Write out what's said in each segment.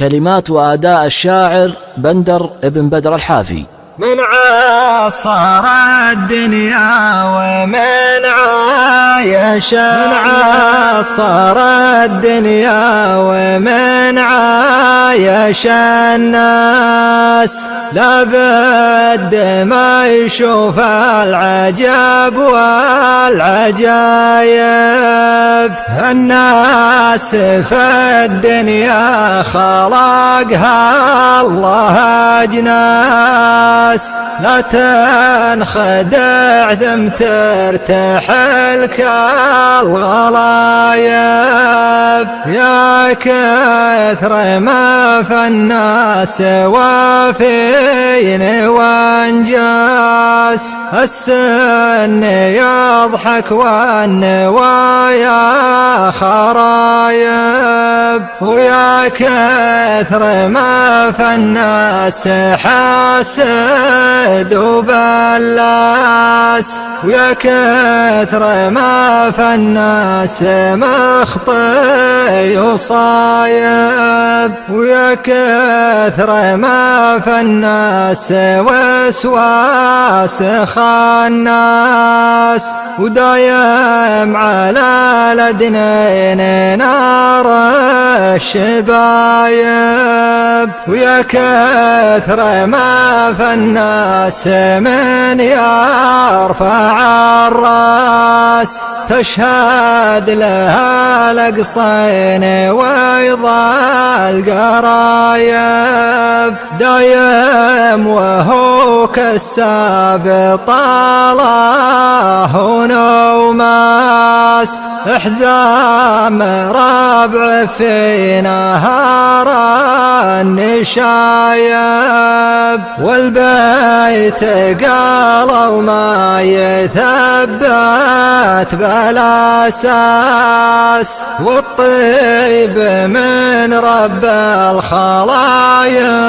كلمات وأداء الشاعر بندر ابن بدر الحافي. من عاصر الدنيا ومن عايش من عاصر الدنيا ومن عايش الناس لابد ما يشوف العجب والعجايب. الناس في الدنيا خلقها الله أجناس، لا تنخدع ثم ترتحل كالغلايب. يا كثر ما في الناس وفين وانجاس، السن يضحك والنوايا خرايب. ويا كثر ما في الناس حاسد وبلاس، ويا كثر ما في الناس مخطي وصايب. ويا كثر ما في الناس وسواس خناس، ودايم على الأدنين نار الشبايب. ويا كثر ما في الناس من يرفع الراس، تشهد لها الأقصين ويضال قرايب. دايم وهو كالساب طاله ونوماس، احزام ربع في نهار النشايب. والبيت قالوا ما يثبت بلا أساس، والطيب من رب الخلايق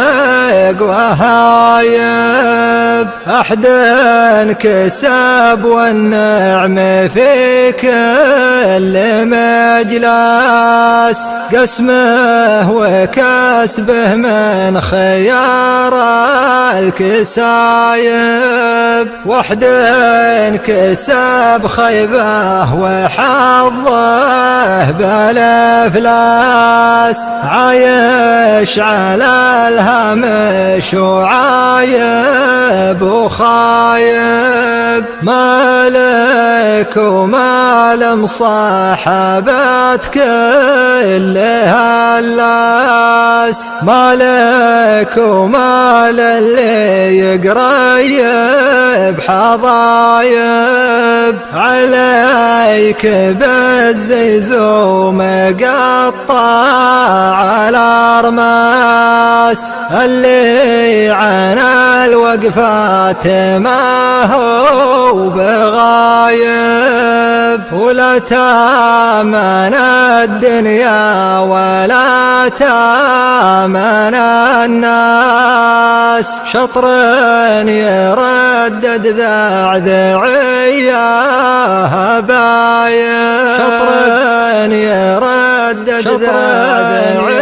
وهايب. أحد كسب والنعم في كل مجلس، قسمه وكسبه من خيار الكسايب. وحد كسب خيبه وحظه بالافلاس، عايش على الهمش وعايب وخايب. مالك ومال مصاحبت كلها اللاس، مالك ومال اللي يقريب حضايب. عليك بالزيز ومقطع على رماس، اللي عنا الوقفات ما هو بغايب. ولا تامن الدنيا ولا تامن الناس، شطر يردد ذعذعيه بايب. شطر يردد ذعذعيه